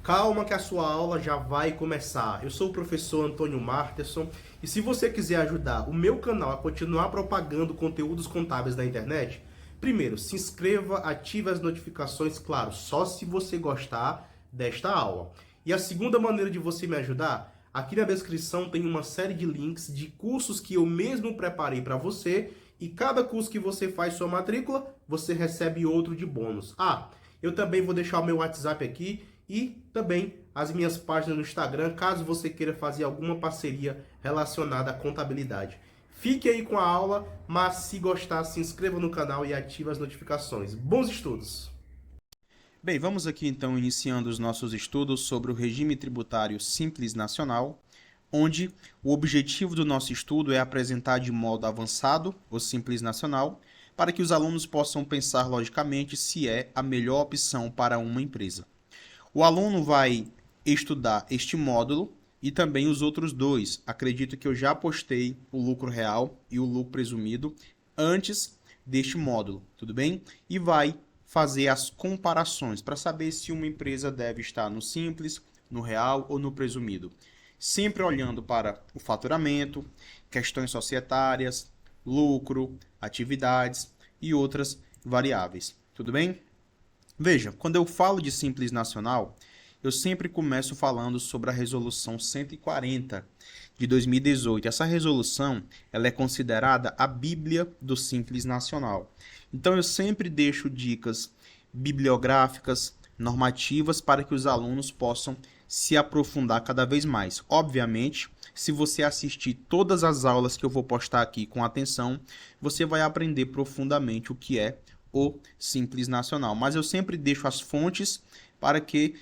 Calma que a sua aula já vai começar. Eu sou o professor Antônio Marterson e se você quiser ajudar o meu canal a continuar propagando conteúdos contábeis na internet, primeiro, se inscreva, ative as notificações, claro, só se você gostar desta aula. E a segunda maneira de você me ajudar, aqui na descrição tem uma série de links de cursos que eu mesmo preparei para você e cada curso que você faz sua matrícula, você recebe outro de bônus. Eu também vou deixar o meu WhatsApp aqui e também as minhas páginas no Instagram, caso você queira fazer alguma parceria relacionada à contabilidade. Fique aí com a aula, mas se gostar, se inscreva no canal e ative as notificações. Bons estudos! Bem, vamos aqui então iniciando os nossos estudos sobre o regime tributário simples nacional, onde o objetivo do nosso estudo é apresentar de modo avançado o simples nacional, para que os alunos possam pensar logicamente se é a melhor opção para uma empresa. O aluno vai estudar este módulo e também os outros dois. Acredito que eu já postei o lucro real e o lucro presumido antes deste módulo, tudo bem? E vai fazer as comparações para saber se uma empresa deve estar no simples, no real ou no presumido. Sempre olhando para o faturamento, questões societárias, lucro, atividades e outras variáveis, tudo bem? Veja, quando eu falo de Simples Nacional, eu sempre começo falando sobre a Resolução 140 de 2018. Essa resolução ela é considerada a Bíblia do Simples Nacional. Então, eu sempre deixo dicas bibliográficas, normativas, para que os alunos possam se aprofundar cada vez mais. Obviamente, se você assistir todas as aulas que eu vou postar aqui com atenção, você vai aprender profundamente o que é o Simples Nacional. Mas eu sempre deixo as fontes para que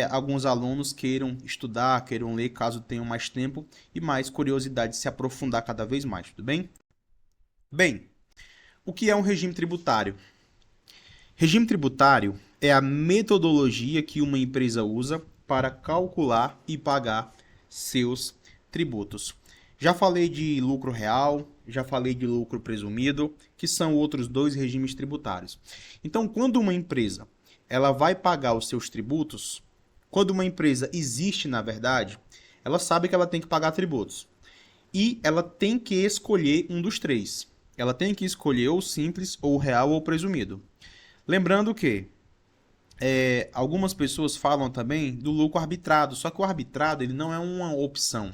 alguns alunos queiram estudar, queiram ler, caso tenham mais tempo e mais curiosidade de se aprofundar cada vez mais, tudo bem? Bem, o que é um regime tributário? Regime tributário é a metodologia que uma empresa usa para calcular e pagar seus tributos. Já falei de lucro real, já falei de lucro presumido, que são outros dois regimes tributários. Então, quando uma empresa ela vai pagar os seus tributos, quando uma empresa existe, na verdade, ela sabe que ela tem que pagar tributos. E ela tem que escolher um dos três. Ela tem que escolher ou simples, ou real, ou presumido. Lembrando que algumas pessoas falam também do lucro arbitrado, só que o arbitrado ele não é uma opção.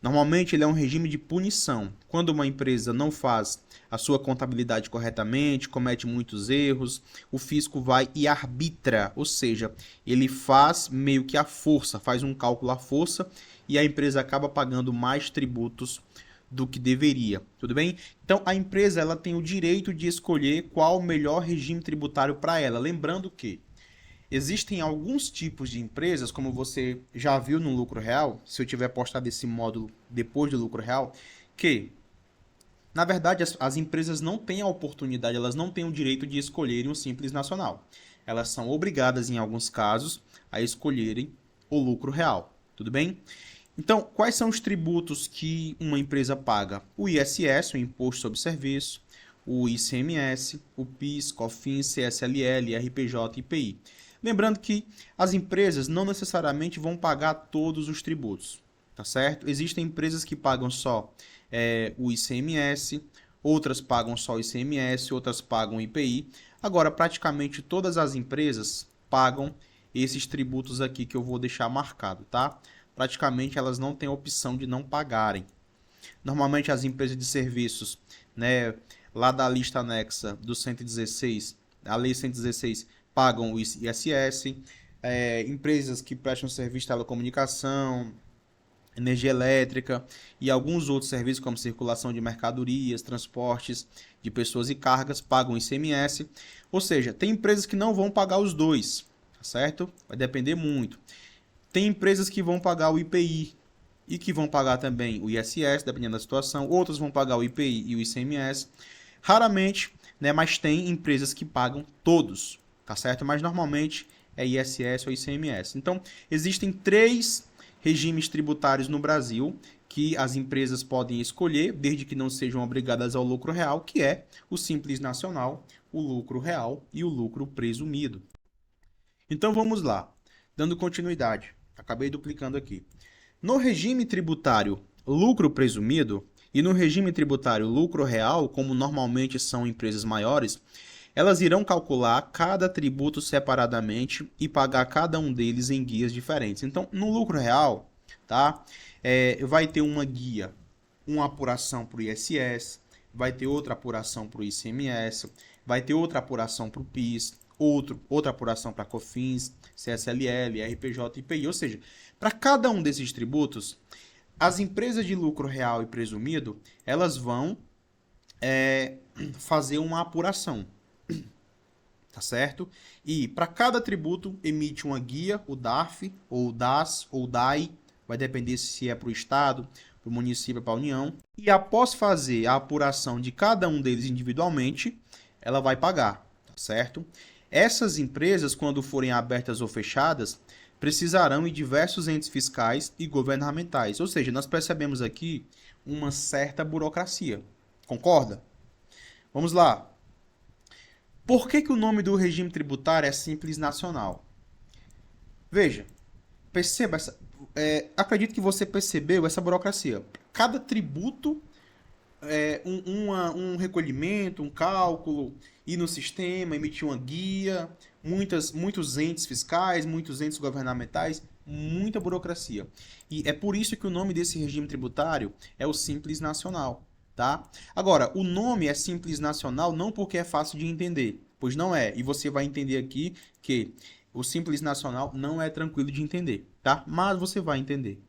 Normalmente ele é um regime de punição. Quando uma empresa não faz a sua contabilidade corretamente, comete muitos erros, o fisco vai e arbitra, ou seja, ele faz meio que à força, faz um cálculo à força e a empresa acaba pagando mais tributos do que deveria, tudo bem? Então a empresa ela tem o direito de escolher qual o melhor regime tributário para ela, lembrando que existem alguns tipos de empresas, como você já viu no lucro real, se eu tiver postado esse módulo depois do lucro real, que, na verdade, as empresas não têm a oportunidade, elas não têm o direito de escolherem o Simples Nacional. Elas são obrigadas, em alguns casos, a escolherem o lucro real, tudo bem? Então, quais são os tributos que uma empresa paga? O ISS, o Imposto sobre Serviço, o ICMS, o PIS, COFINS, CSLL, RPJ e IPI. Lembrando que as empresas não necessariamente vão pagar todos os tributos, tá certo? Existem empresas que pagam só o ICMS, outras pagam só o ICMS, outras pagam o IPI. Agora, praticamente todas as empresas pagam esses tributos aqui que eu vou deixar marcado, tá? Praticamente elas não têm a opção de não pagarem. Normalmente as empresas de serviços, né, lá da lista anexa do 116, a lei 116, pagam o ISS, empresas que prestam serviço de telecomunicação, energia elétrica e alguns outros serviços como circulação de mercadorias, transportes de pessoas e cargas, pagam o ICMS. Ou seja, tem empresas que não vão pagar os dois, tá certo? Vai depender muito. Tem empresas que vão pagar o IPI e que vão pagar também o ISS, dependendo da situação. Outras vão pagar o IPI e o ICMS. Raramente, né, mas tem empresas que pagam todos, tá certo? Mas normalmente é ISS ou ICMS. Então, existem 3 regimes tributários no Brasil que as empresas podem escolher, desde que não sejam obrigadas ao lucro real, que é o Simples Nacional, o lucro real e o lucro presumido. Então, vamos lá. Dando continuidade, acabei duplicando aqui. No regime tributário lucro presumido e no regime tributário lucro real, como normalmente são empresas maiores, elas irão calcular cada tributo separadamente e pagar cada um deles em guias diferentes. Então, no lucro real, tá? Vai ter uma guia, uma apuração para o ISS, vai ter outra apuração para o ICMS, vai ter outra apuração para o PIS, outra apuração para COFINS, CSLL, RPJ e IPI. Ou seja, para cada um desses tributos, as empresas de lucro real e presumido, elas vão fazer uma apuração. Tá certo? E para cada tributo emite uma guia, o DARF, ou o DAS, ou o DAI, vai depender se é para o Estado, para o município, para a União. E após fazer a apuração de cada um deles individualmente, ela vai pagar, tá certo? Essas empresas, quando forem abertas ou fechadas, precisarão de diversos entes fiscais e governamentais. Ou seja, nós percebemos aqui uma certa burocracia. Concorda? Vamos lá. Por que o nome do regime tributário é Simples Nacional? Veja, perceba, acredito que você percebeu essa burocracia. Cada tributo é um recolhimento, um cálculo, ir no sistema, emitir uma guia, muitos entes fiscais, muitos entes governamentais, muita burocracia. E é por isso que o nome desse regime tributário é o Simples Nacional. Tá? Agora, o nome é Simples Nacional não porque é fácil de entender, pois não é. E você vai entender aqui que o Simples Nacional não é tranquilo de entender, tá? Mas você vai entender.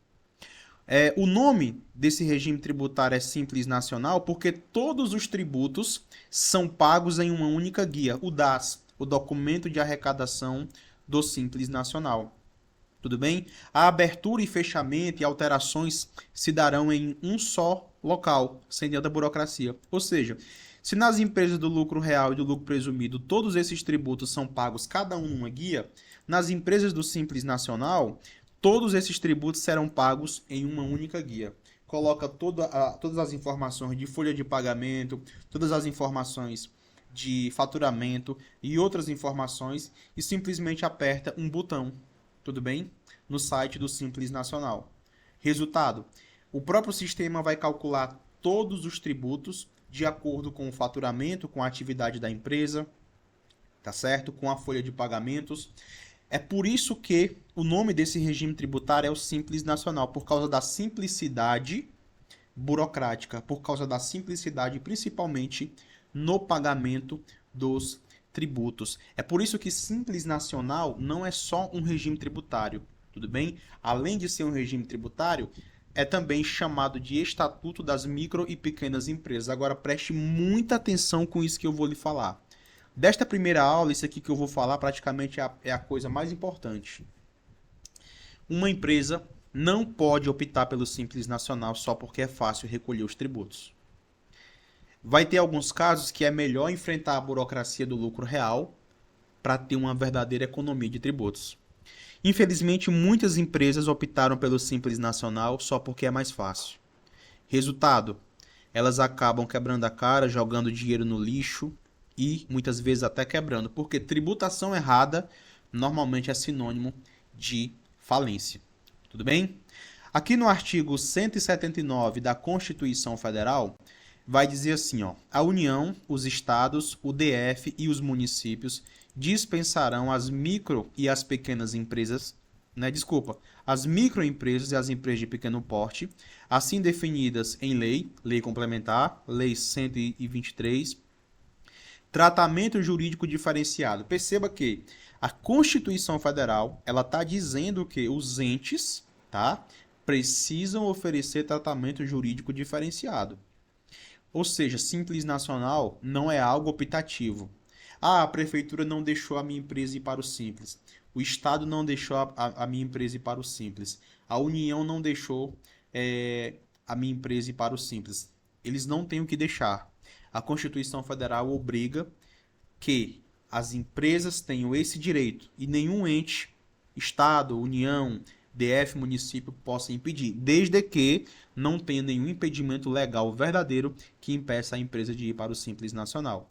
O nome desse regime tributário é Simples Nacional porque todos os tributos são pagos em uma única guia, o DAS, o Documento de Arrecadação do Simples Nacional. Tudo bem? A abertura e fechamento e alterações se darão em um só local, sem tanta burocracia. Ou seja, se nas empresas do lucro real e do lucro presumido todos esses tributos são pagos cada um numa guia, nas empresas do Simples Nacional, todos esses tributos serão pagos em uma única guia. Coloca todas as informações de folha de pagamento, todas as informações de faturamento e outras informações e simplesmente aperta um botão. Tudo bem? No site do Simples Nacional. Resultado: o próprio sistema vai calcular todos os tributos de acordo com o faturamento, com a atividade da empresa, tá certo? Com a folha de pagamentos. É por isso que o nome desse regime tributário é o Simples Nacional, por causa da simplicidade burocrática, por causa da simplicidade principalmente no pagamento dos tributos. É por isso que Simples Nacional não é só um regime tributário, tudo bem? Além de ser um regime tributário, é também chamado de Estatuto das Micro e Pequenas Empresas. Agora preste muita atenção com isso que eu vou lhe falar. Desta primeira aula, isso aqui que eu vou falar praticamente é a coisa mais importante. Uma empresa não pode optar pelo Simples Nacional só porque é fácil recolher os tributos. Vai ter alguns casos que é melhor enfrentar a burocracia do lucro real para ter uma verdadeira economia de tributos. Infelizmente, muitas empresas optaram pelo Simples Nacional só porque é mais fácil. Resultado: elas acabam quebrando a cara, jogando dinheiro no lixo e muitas vezes até quebrando, porque tributação errada normalmente é sinônimo de falência. Tudo bem? Aqui no artigo 179 da Constituição Federal, vai dizer assim, ó: a União, os estados, o DF e os municípios dispensarão as micro e as pequenas empresas, as microempresas e as empresas de pequeno porte, assim definidas em lei complementar, lei 123, tratamento jurídico diferenciado. Perceba que a Constituição Federal, ela está dizendo que os entes, tá, precisam oferecer tratamento jurídico diferenciado. Ou seja, Simples Nacional não é algo optativo. A prefeitura não deixou a minha empresa ir para o Simples. O Estado não deixou a minha empresa ir para o Simples. A União não deixou a minha empresa ir para o Simples. Eles não têm o que deixar. A Constituição Federal obriga que as empresas tenham esse direito e nenhum ente, Estado, União, DF, município, possa impedir, desde que não tenha nenhum impedimento legal verdadeiro que impeça a empresa de ir para o Simples Nacional.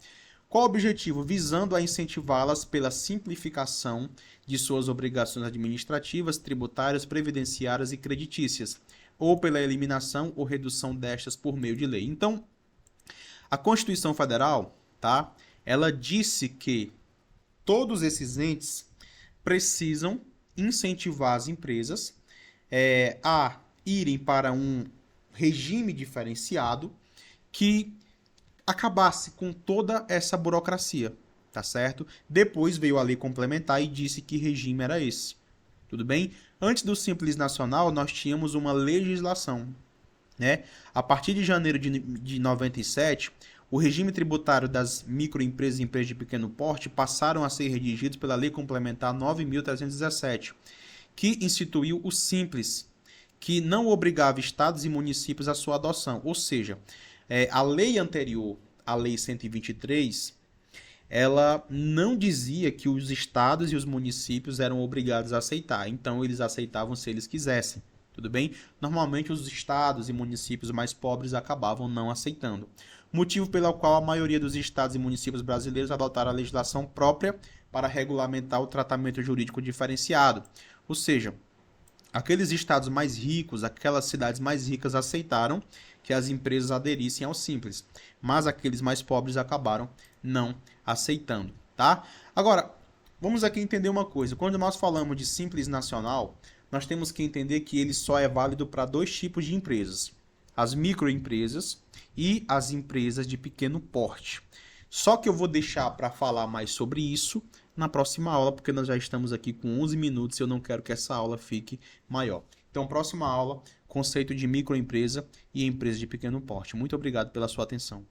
Qual o objetivo? Visando a incentivá-las pela simplificação de suas obrigações administrativas, tributárias, previdenciárias e creditícias, ou pela eliminação ou redução destas por meio de lei. Então, a Constituição Federal, tá? Ela disse que todos esses entes precisam incentivar as empresas a irem para um regime diferenciado que acabasse com toda essa burocracia, tá certo? Depois veio a lei complementar e disse que regime era esse. Tudo bem? Antes do Simples Nacional, nós tínhamos uma legislação, né? A partir de janeiro de 97, o regime tributário das microempresas e empresas de pequeno porte passaram a ser redigidos pela Lei Complementar 9.317, que instituiu o Simples, que não obrigava estados e municípios à sua adoção. Ou seja, a lei anterior, a Lei 123, ela não dizia que os estados e os municípios eram obrigados a aceitar. Então, eles aceitavam se eles quisessem. Tudo bem? Normalmente, os estados e municípios mais pobres acabavam não aceitando. Motivo pelo qual a maioria dos estados e municípios brasileiros adotaram a legislação própria para regulamentar o tratamento jurídico diferenciado. Ou seja, aqueles estados mais ricos, aquelas cidades mais ricas aceitaram que as empresas aderissem ao Simples, mas aqueles mais pobres acabaram não aceitando, tá? Agora, vamos aqui entender uma coisa. Quando nós falamos de Simples Nacional, nós temos que entender que ele só é válido para dois tipos de empresas: as microempresas e as empresas de pequeno porte. Só que eu vou deixar para falar mais sobre isso na próxima aula, porque nós já estamos aqui com 11 minutos e eu não quero que essa aula fique maior. Então, próxima aula, conceito de microempresa e empresa de pequeno porte. Muito obrigado pela sua atenção.